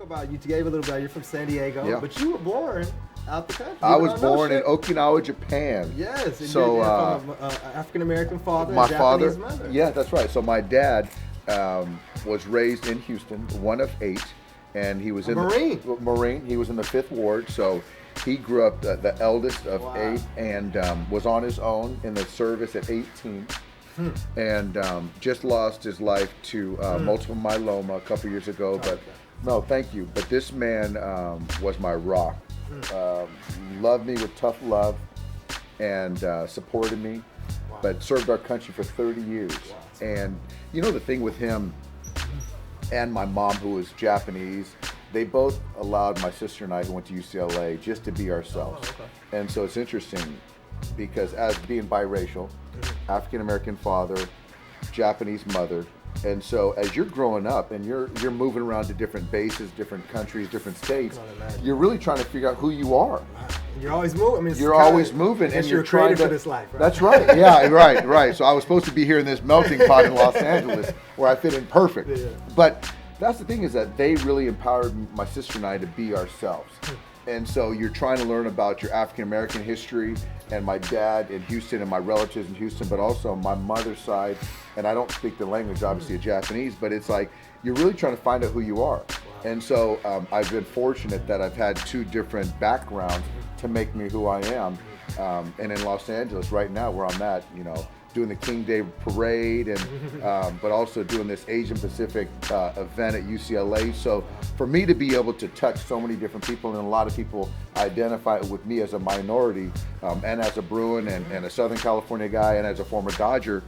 about, you gave a little bit, you're from San Diego, Yeah. but you were born out the country. I was born in Okinawa, Japan. Yes, and so you're from an African-American father my and Japanese father, mother. yeah, that's right. So my dad was raised in Houston, one of 8, and he was Marine. He was in the 5th Ward, so he grew up the eldest of 8, and was on his own in the service at 18. And just lost his life to multiple myeloma a couple years ago. But no, thank you. But this man was my rock. Loved me with tough love and supported me, but served our country for 30 years. And you know the thing with him and my mom, who was Japanese, they both allowed my sister and I, who went to UCLA, just to be ourselves. And so it's interesting because as being biracial, African-American father, Japanese mother, and so as you're growing up and you're moving around to different bases, different countries, different states, you're really trying to figure out who you are. You're always moving. I mean, you're always moving, and you're trying to. For this life, right? That's right. Yeah, right. So I was supposed to be here in this melting pot in Los Angeles, where I fit in perfect. Yeah. But that's the thing, is that they really empowered my sister and I to be ourselves. And so you're trying to learn about your African American history, and my dad in Houston and my relatives in Houston, but also my mother's side. And I don't speak the language, obviously, of Japanese, but it's like you're really trying to find out who you are. And so I've been fortunate that I've had 2 different backgrounds to make me who I am. And in Los Angeles right now, where I'm at, doing the King Day Parade, and but also doing this Asian Pacific event at UCLA. So for me to be able to touch so many different people, and a lot of people identify with me as a minority, and as a Bruin and a Southern California guy, and as a former Dodger,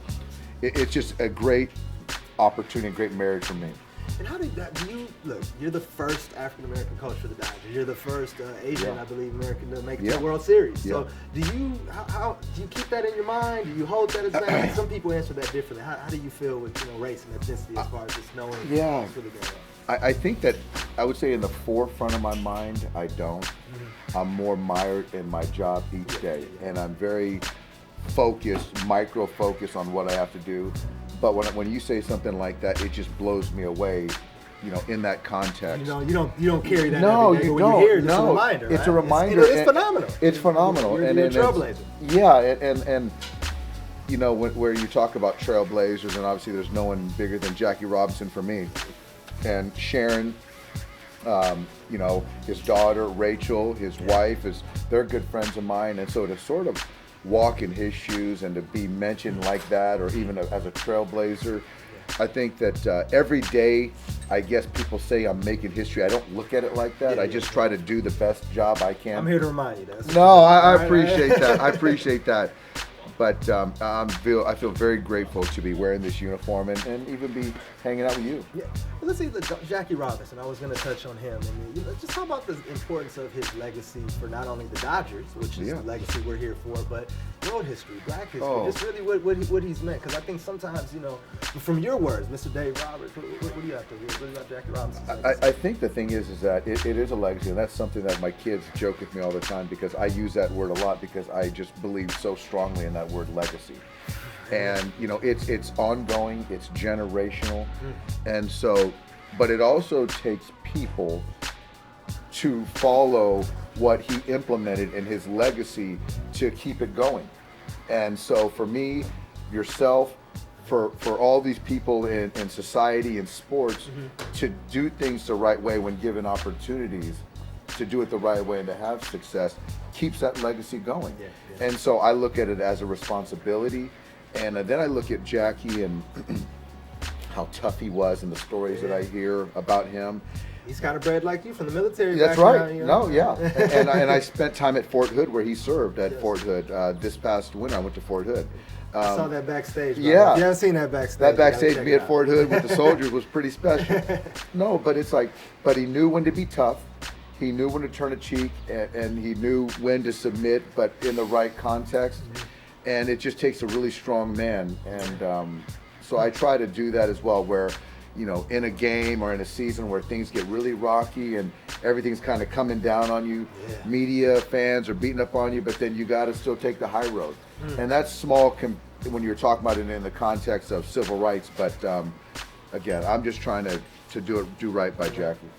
it's just a great opportunity, a great marriage for me. And how did that, look, you're the first African-American coach for the Dodgers. You're the first Asian, I believe, American to make it to the World Series. So how do you keep that in your mind? Do you hold that as that? Some people answer that differently. How do you feel with race and ethnicity as far as just knowing what's really going on? I think that I would say in the forefront of my mind, I don't. I'm more mired in my job each day, and I'm very focused, micro-focused on what I have to do. But when you say something like that, it just blows me away, in that context. You don't carry that no, every day, you but don't. when you hear it, it's a reminder. It's right? a reminder. It's phenomenal. It's phenomenal. You're a trailblazer. And where you talk about trailblazers, and obviously there's no one bigger than Jackie Robinson for me. And Sharon, his daughter, Rachel, his wife, they're good friends of mine. And so to sort of walk in his shoes and to be mentioned like that, or even as a trailblazer, I think that every day, I guess people say I'm making history. I don't look at it like that. I just try to do the best job I can. I'm here to remind you that. No, I appreciate that. I appreciate that. But I feel very grateful to be wearing this uniform and even be hanging out with you. Yeah. Well, let's see, Jackie Robinson. I was going to touch on him. And just talk about the importance of his legacy for not only the Dodgers, which is the legacy we're here for, but world history, Black history. Just really what he's meant. Because I think sometimes, from your words, Mr. Dave Roberts, what do you have to do? What about Jackie Robinson? I think the thing is that it is a legacy, and that's something that my kids joke with me all the time, because I use that word a lot because I just believe so strongly in that word, legacy. And it's ongoing, it's generational, and so, but it also takes people to follow what he implemented in his legacy to keep it going. And so for me, yourself, for all these people in society and sports, to do things the right way when given opportunities, to do it the right way and to have success, keeps that legacy going. And so I look at it as a responsibility. And then I look at Jackie and how tough he was, and the stories that I hear about him. He's kind of bred like you from the military. That's right. And I spent time at Fort Hood, where he served at Fort Hood. This past winter, I went to Fort Hood. I saw that backstage. Yeah. If you haven't seen that backstage. That backstage me at Fort Hood with the soldiers was pretty special. No, but it's like, but he knew when to be tough. He knew when to turn a cheek, and he knew when to submit, but in the right context. And it just takes a really strong man. And so I try to do that as well, where, in a game or in a season where things get really rocky and everything's kind of coming down on you, media, fans are beating up on you, but then you got to still take the high road. And that's small when you're talking about it in the context of civil rights. But again, I'm just trying to do right by Jackie.